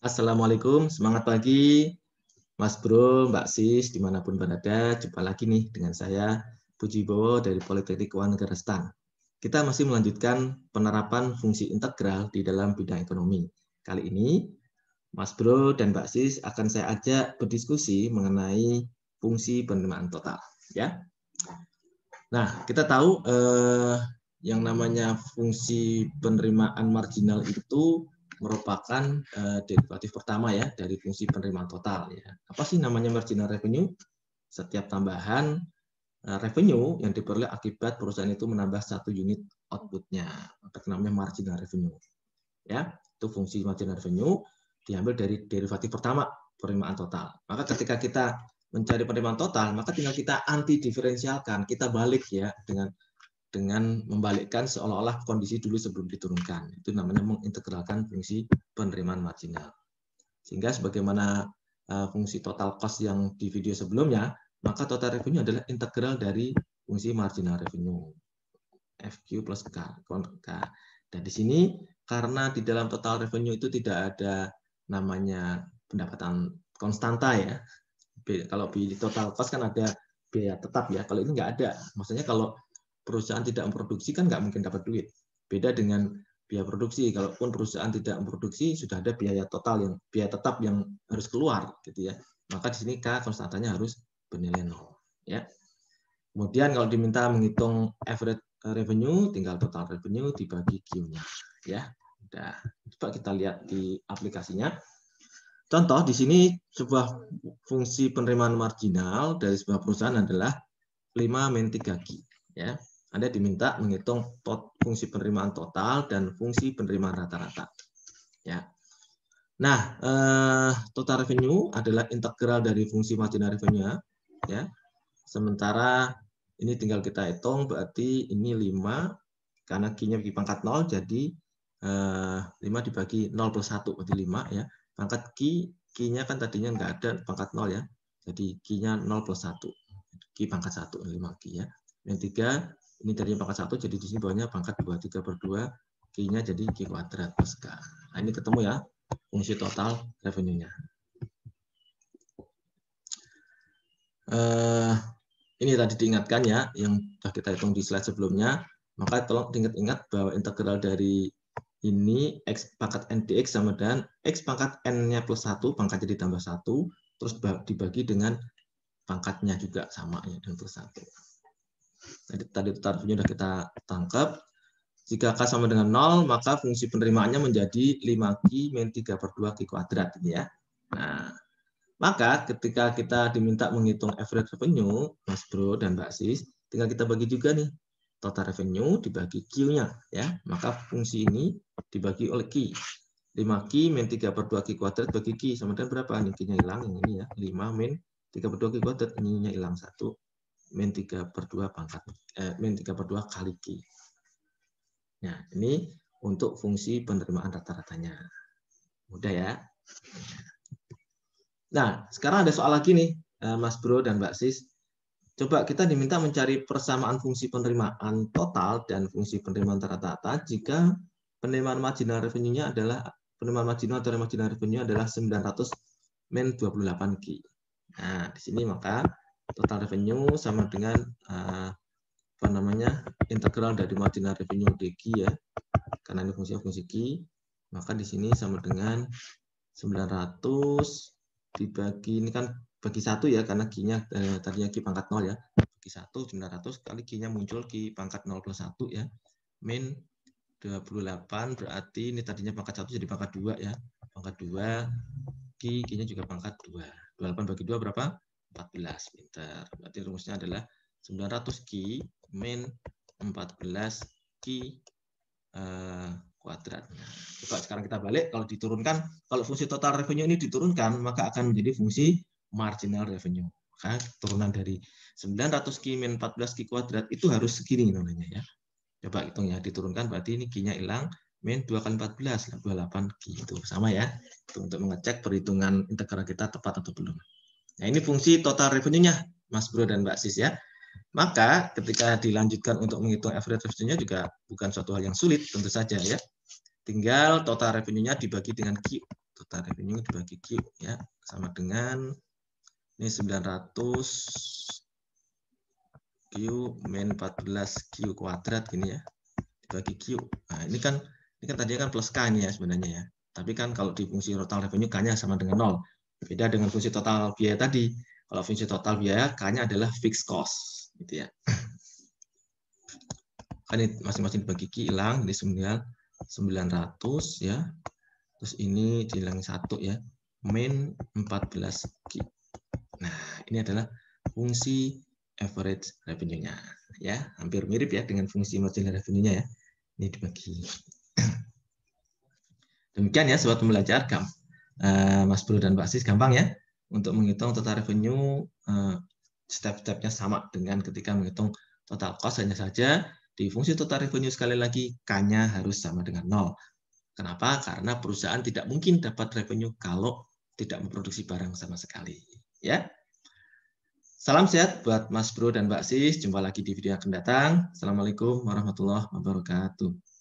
Assalamualaikum, semangat pagi Mas Bro, Mbak Sis, dimanapun berada. Jumpa lagi nih dengan saya, Puji Bowo dari Politeknik Keuangan Negara STAN. Kita masih melanjutkan penerapan fungsi integral di dalam bidang ekonomi. Kali ini, Mas Bro dan Mbak Sis akan saya ajak berdiskusi mengenai fungsi penerimaan total. Ya. Nah, kita tahu yang namanya fungsi penerimaan marginal itu merupakan derivatif pertama ya dari fungsi penerimaan total ya. Apa sih namanya marginal revenue? Setiap tambahan revenue yang diperoleh akibat perusahaan itu menambah satu unit outputnya, maka namanya marginal revenue. Ya, itu fungsi marginal revenue diambil dari derivatif pertama penerimaan total. Maka ketika kita mencari penerimaan total, maka tinggal kita anti diferensialkan, kita balik ya dengan membalikkan seolah-olah kondisi dulu sebelum diturunkan. Itu namanya mengintegralkan fungsi penerimaan marginal. Sehingga sebagaimana fungsi total cost yang di video sebelumnya, maka total revenue adalah integral dari fungsi marginal revenue. FQ plus K. Dan di sini karena di dalam total revenue itu tidak ada namanya pendapatan konstanta ya. Kalau di total cost kan ada biaya tetap ya. Kalau ini nggak ada. Maksudnya kalau perusahaan tidak memproduksi kan nggak mungkin dapat duit. Beda dengan biaya produksi. Kalaupun perusahaan tidak memproduksi sudah ada biaya total biaya tetap yang harus keluar gitu ya. Maka di sini K konstantanya harus bernilai 0 ya. Kemudian kalau diminta menghitung average revenue, tinggal total revenue dibagi Q-nya ya. Udah, coba kita lihat di aplikasinya. Contoh di sini sebuah fungsi penerimaan marginal dari sebuah perusahaan adalah 5-3Q ya. Anda diminta menghitung fungsi penerimaan total dan fungsi penerimaan rata-rata. Ya. Nah, total revenue adalah integral dari fungsi marginal revenue ya. Sementara ini tinggal kita hitung berarti ini 5 karena Q-nya bagi pangkat 0 jadi 5 dibagi 0 plus 1 berarti 5 ya. Pangkat Q-nya kan tadinya nggak ada pangkat 0 ya. Jadi Q-nya 0 plus 1. Q pangkat 1 5Q ya. Yang 3 ini tadinya pangkat 1 jadi di sini bawahnya pangkat 2 3 per 2 Q-nya jadi Q kuadrat plus K. Nah, ini ketemu ya fungsi total revenue-nya. Ini tadi diingatkan ya yang sudah kita hitung di slide sebelumnya. Maka tolong diingat-ingat bahwa integral dari ini X pangkat N dx sama dengan X pangkat N-nya plus 1, pangkatnya ditambah 1, terus dibagi dengan pangkatnya juga sama ya, dengan plus 1. Jadi tadi tarifnya sudah kita tangkap. Jika K sama dengan 0, maka fungsi penerimaannya menjadi 5Q min 3 per 2 Q kuadrat. Ya. Nah, maka ketika kita diminta menghitung average revenue, Mas Bro dan Mbak Sis, tinggal kita bagi juga nih total revenue dibagi Q-nya ya. Maka fungsi ini dibagi oleh Q. 5Q min 3 per 2 Q kuadrat bagi Q sama dengan berapa? Ini Q-nya hilang yang ini ya. 5 min 3 per 2 Q kuadrat, ininya hilang 1 min 3 per 2 pangkat min 3 per 2 kali Q. Nah, ini untuk fungsi penerimaan rata-ratanya. Mudah ya. Nah, sekarang ada soal lagi nih, Mas Bro dan Mbak Sis. Coba kita diminta mencari persamaan fungsi penerimaan total dan fungsi penerimaan rata-rata jika penerimaan marginal revenue-nya adalah penerimaan marginal atau marginal revenue adalah 900 min 28Q. Nah, di sini maka total revenue sama dengan apa namanya integral dari marginal revenue dq ya, karena ini fungsi Q, maka di sini sama dengan 900 dibagi ini kan bagi 1 ya, karena Q-nya tadinya Q pangkat 0 ya, bagi 1 900 kali Q-nya muncul Q pangkat 0 plus 1 ya, min 28 berarti ini tadinya pangkat 1 jadi pangkat 2 ya, pangkat 2 Q-nya juga pangkat 2. 28 bagi 2 berapa? 14. Pintar. Berarti rumusnya adalah 900 Q min 14 Q kuadrat. Coba sekarang kita balik, kalau diturunkan, kalau fungsi total revenue ini diturunkan, maka akan menjadi fungsi marginal revenue. Maka turunan dari 900 Q min 14 Q kuadrat itu harus segini namanya ya. Coba hitung ya, diturunkan berarti ini Q-nya hilang, min 2 kali 14, 28 Q. Itu sama ya, itu untuk mengecek perhitungan integral kita tepat atau belum. Nah, ini fungsi total revenue-nya, Mas Bro dan Mbak Sis ya. Maka ketika dilanjutkan untuk menghitung average revenue-nya juga bukan suatu hal yang sulit, tentu saja ya. Tinggal total revenue-nya dibagi dengan Q. total revenue dibagi Q ya, sama dengan ini 900 Q min 14 Q kuadrat gini ya, dibagi Q. Nah, ini kan tadi kan plus K ini ya sebenarnya ya. Tapi kan kalau di fungsi total revenue K-nya sama dengan 0. Beda dengan fungsi total biaya tadi. Kalau fungsi total biaya K-nya adalah fixed cost gitu ya. Kan masing-masing dibagi Q hilang, ini 900 ya. Terus ini dihilangin 1 ya. Min 14 Q. Nah, ini adalah fungsi average revenue-nya ya, hampir mirip ya dengan fungsi marginal revenue-nya ya. Ini dibagi. Demikian ya sobat pembelajar, Mas Bro dan Mbak Sis gampang ya untuk menghitung total revenue, step-stepnya sama dengan ketika menghitung total cost, hanya saja di fungsi total revenue sekali lagi K-nya harus sama dengan 0. Kenapa? Karena perusahaan tidak mungkin dapat revenue kalau tidak memproduksi barang sama sekali ya. Salam sehat buat Mas Bro dan Mbak Sis. Jumpa lagi di video yang akan datang. Assalamualaikum warahmatullahi wabarakatuh.